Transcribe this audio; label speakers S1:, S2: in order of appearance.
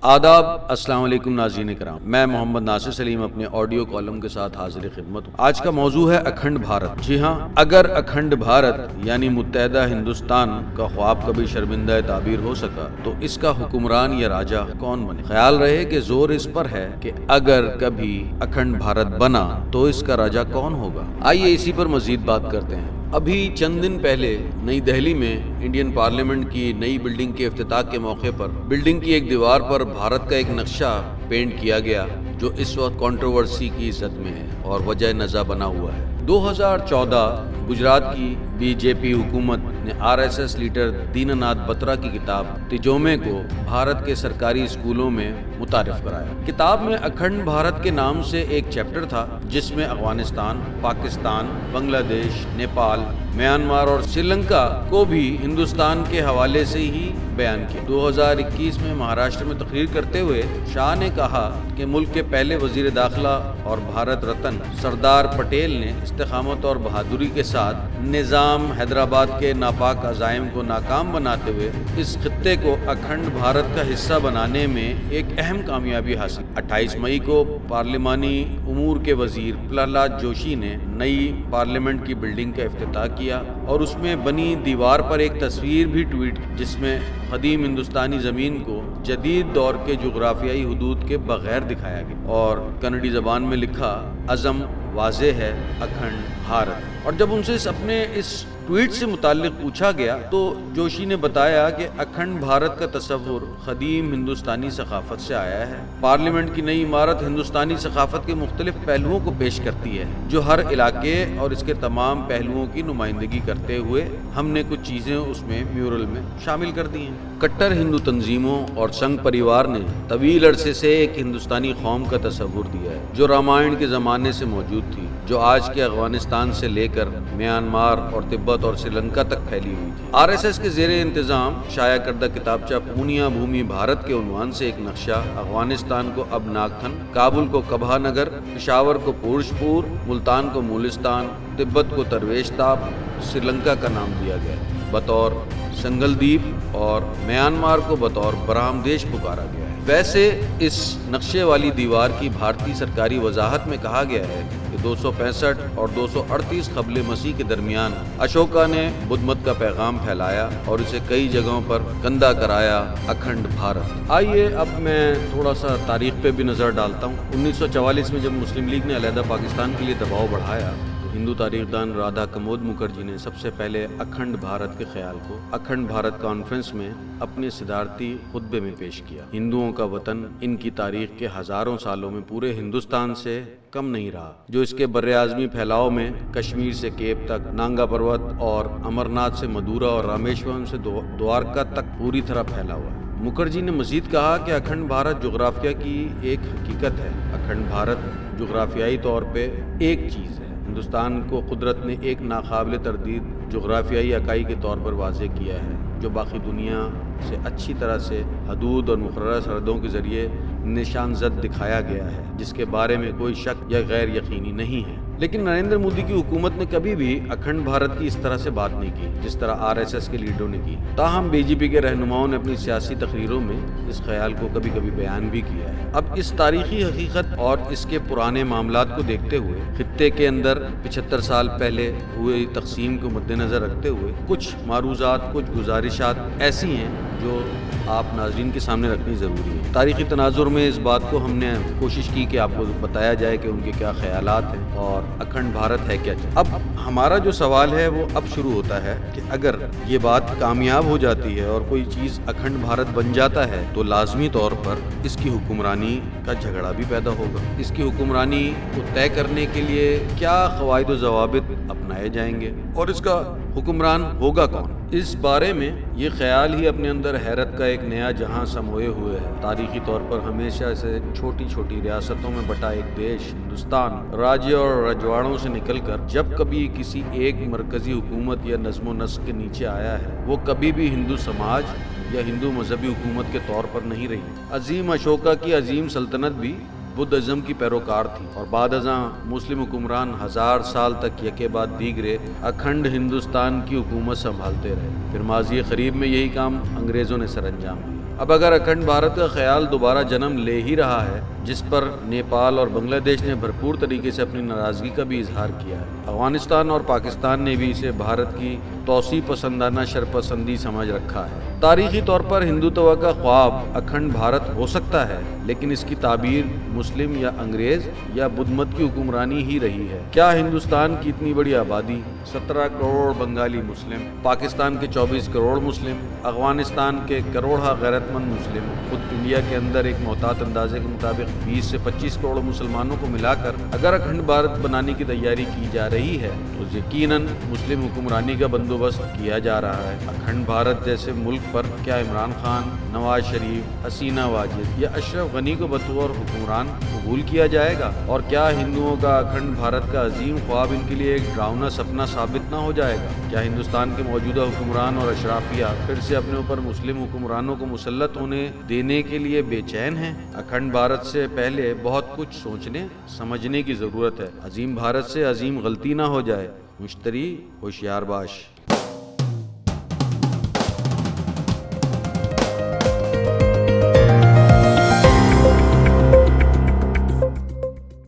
S1: آداب، السلام علیکم ناظرین کرام، میں محمد ناصر سلیم اپنے آڈیو کالم کے ساتھ حاضر خدمت ہوں۔ آج کا موضوع ہے اکھنڈ بھارت۔ جی ہاں، اگر اکھنڈ بھارت یعنی متحدہ ہندوستان کا خواب کبھی شرمندہ تعبیر ہو سکا تو اس کا حکمران یا راجا کون بنے؟ خیال رہے کہ زور اس پر ہے کہ اگر کبھی اکھنڈ بھارت بنا تو اس کا راجا کون ہوگا؟ آئیے اسی پر مزید بات کرتے ہیں۔ ابھی چند دن پہلے نئی دہلی میں انڈین پارلیمنٹ کی نئی بلڈنگ کے افتتاح کے موقع پر بلڈنگ کی ایک دیوار پر بھارت کا ایک نقشہ پینٹ کیا گیا جو اس وقت کنٹروورسی کی زد میں ہے اور وجہ نزاع بنا ہوا ہے۔ 2014 گجرات کی بی جے پی حکومت نے RSS لیڈر دین ناتھ بترا کی کتاب تیجومے کو بھارت کے سرکاری اسکولوں میں متعارف کرایا۔ کتاب میں اکھنڈ بھارت کے نام سے ایک چیپٹر تھا جس میں افغانستان، پاکستان، بنگلہ دیش، نیپال، میانمار اور سری لنکا کو بھی ہندوستان کے حوالے سے ہی بیان کیا۔ 2021 میں مہاراشٹر میں تقریر کرتے ہوئے شاہ نے کہا کہ ملک کے پہلے وزیر داخلہ اور بھارت رتن سردار پٹیل نے استقامت اور بہادری کے ساتھ نظام حیدرآباد کے ناپاک عزائم کو ناکام بناتے ہوئے اس خطے کو اکھنڈ بھارت کا حصہ بنانے میں ایک اہم کامیابی حاصل۔ 28 مئی کو پارلیمانی امور کے وزیر پرہلاد جوشی نے نئی پارلیمنٹ کی بلڈنگ کا افتتاح کیا اور اس میں بنی دیوار پر ایک تصویر بھی ٹویٹ کی جس میں قدیم ہندوستانی زمین کو جدید دور کے جغرافیائی حدود کے بغیر دکھایا گیا اور کنڑی زبان میں لکھا عزم واضح ہے اکھنڈ بھارت۔ اور جب ان سے اپنے اس ٹویٹ سے متعلق پوچھا گیا تو جوشی نے بتایا کہ اکھنڈ بھارت کا تصور قدیم ہندوستانی ثقافت سے آیا ہے۔ پارلیمنٹ کی نئی عمارت ہندوستانی ثقافت کے مختلف پہلوؤں کو پیش کرتی ہے جو ہر علاقے اور اس کے تمام پہلوؤں کی نمائندگی کرتے ہوئے ہم نے کچھ چیزیں اس میں میورل میں شامل کر دی ہیں۔ کٹر ہندو تنظیموں اور سنگھ پریوار نے طویل عرصے سے ایک ہندوستانی قوم کا تصور دیا ہے جو رامائن کے زمانے سے موجود تھی، جو آج کے افغانستان سے لے کر میانمار اور تبت اور سری لنکا تک پھیلی ہوئی تھی۔ RSS کے زیر انتظام شائع کردہ کتابچہ پونیا بھومی بھارت کے عنوان سے ایک نقشہ افغانستان کو اب ناگتھن، کابل کو کبھا نگر، پشاور کو پورش پور، ملتان کو مولستان، تبت کو ترویش تاپ، سری لنکا کا نام دیا گیا بطور سنگل دیپ اور میانمار کو بطور برہم دیش پکارا گیا ہے۔ ویسے اس نقشے والی دیوار کی بھارتی سرکاری وضاحت میں کہا گیا ہے کہ 265 اور 238 قبل مسیح کے درمیان اشوکا نے بدھ مت کا پیغام پھیلایا اور اسے کئی جگہوں پر گندا کرایا اکھنڈ بھارت۔ آئیے اب میں تھوڑا سا تاریخ پہ بھی نظر ڈالتا ہوں۔ 1944 میں جب مسلم لیگ نے علیحدہ پاکستان کے لیے دباؤ بڑھایا تو ہندو تاریخ دان رادھا کمود مکھرجی نے سب سے پہلے اکھنڈ بھارت کے خیال کو اکھنڈ بھارت کانفرنس میں اپنے صدارتی خطبے میں پیش کیا۔ ہندوؤں کا وطن ان کی تاریخ کے ہزاروں سالوں میں پورے ہندوستان سے کم نہیں رہا، جو اس کے بر اعظمی پھیلاؤ میں کشمیر سے کیپ تک، نانگا پروت اور امرناتھ سے مدورا اور رامیشورم سے دوارکا تک پوری طرح پھیلا ہوا ہے۔ مکھرجی نے مزید کہا کہ اکھنڈ بھارت جغرافیہ کی ایک حقیقت ہے۔ اکھنڈ بھارت جغرافیائی طور پہ ایک چیز ہے۔ ہندوستان کو قدرت نے ایک ناقابل تردید جغرافیائی اکائی کے طور پر واضح کیا ہے جو باقی دنیا سے اچھی طرح سے حدود اور مقررہ سرحدوں کے ذریعے نشان زد دکھایا گیا ہے، جس کے بارے میں کوئی شک یا غیر یقینی نہیں ہے۔ لیکن نریندر مودی کی حکومت نے کبھی بھی اکھنڈ بھارت کی اس طرح سے بات نہیں کی جس طرح RSS کے لیڈروں نے کی۔ تاہم BJP کے رہنماؤں نے اپنی سیاسی تقریروں میں اس خیال کو کبھی کبھی بیان بھی کیا ہے۔ اب اس تاریخی حقیقت اور اس کے پرانے معاملات کو دیکھتے ہوئے خطے کے اندر 75 سال پہلے ہوئی تقسیم کو مد نظر رکھتے ہوئے کچھ معروضات، کچھ گزارشات ایسی ہیں جو آپ ناظرین کے سامنے رکھنی ضروری ہے۔ تاریخی تناظر میں اس بات کو ہم نے کوشش کی کہ آپ کو بتایا جائے کہ ان کے کیا خیالات ہیں اور اکھنڈ بھارت ہے کیا چیز۔ اب ہمارا جو سوال ہے وہ اب شروع ہوتا ہے کہ اگر یہ بات کامیاب ہو جاتی ہے اور کوئی چیز اکھنڈ بھارت بن جاتا ہے تو لازمی طور پر اس کی حکمرانی کا جھگڑا بھی پیدا ہوگا۔ اس کی حکمرانی کو طے کرنے کے لیے کیا قواعد و ضوابط اپنائے جائیں گے اور اس کا حکمران ہوگا کون؟ اس بارے میں یہ خیال ہی اپنے اندر حیرت کا ایک نیا جہاں سموئے ہوئے ہے۔ تاریخی طور پر ہمیشہ سے چھوٹی چھوٹی ریاستوں میں بٹا ایک دیش ہندوستان راجیہ اور رجواڑوں سے نکل کر جب کبھی کسی ایک مرکزی حکومت یا نظم و نسق کے نیچے آیا ہے وہ کبھی بھی ہندو سماج یا ہندو مذہبی حکومت کے طور پر نہیں رہی۔ عظیم اشوکا کی عظیم سلطنت بھی بدھ ازم کی پیروکار تھی اور بعد ازاں مسلم حکمران 1000 سال تک یکے بعد دیگرے اکھنڈ ہندوستان کی حکومت سنبھالتے رہے۔ پھر ماضی قریب میں یہی کام انگریزوں نے سر انجام دیا۔ اب اگر اکھنڈ بھارت کا خیال دوبارہ جنم لے ہی رہا ہے، جس پر نیپال اور بنگلہ دیش نے بھرپور طریقے سے اپنی ناراضگی کا بھی اظہار کیا ہے، افغانستان اور پاکستان نے بھی اسے بھارت کی توسیع پسندانہ شرپسندی سمجھ رکھا ہے۔ تاریخی طور پر ہندوتوا کا خواب اکھنڈ بھارت ہو سکتا ہے، لیکن اس کی تعبیر مسلم یا انگریز یا بدھ مت کی حکمرانی ہی رہی ہے۔ کیا ہندوستان کی اتنی بڑی آبادی، 17 کروڑ بنگالی مسلم، پاکستان کے 24 کروڑ مسلم، افغانستان کے کروڑہ غیرت مند مسلم، خود انڈیا کے اندر ایک محتاط اندازے کے مطابق 20 سے 25 کروڑ مسلمانوں کو ملا کر اگر اکھنڈ بھارت بنانے کی تیاری کی جا رہی ہے تو یقیناً مسلم حکمرانی کا بندوبست کیا جا رہا ہے۔ اکھنڈ بھارت جیسے ملک پر کیا عمران خان، نواز شریف، حسینہ واجد یا اشرف غنی کو بطور حکمران قبول کیا جائے گا؟ اور کیا ہندوؤں کا اکھنڈ بھارت کا عظیم خواب ان کے لیے ایک ڈراؤنا سپنا ثابت نہ ہو جائے گا؟ کیا ہندوستان کے موجودہ حکمران اور اشرافیہ پھر سے اپنے اوپر مسلم حکمرانوں کو مسلط ہونے دینے کے لیے بے چین ہیں؟ اکھنڈ بھارت سے پہلے بہت کچھ سوچنے سمجھنے کی ضرورت ہے۔ عظیم بھارت سے عظیم غلطی نہ ہو جائے۔ مشتری ہوشیار باش۔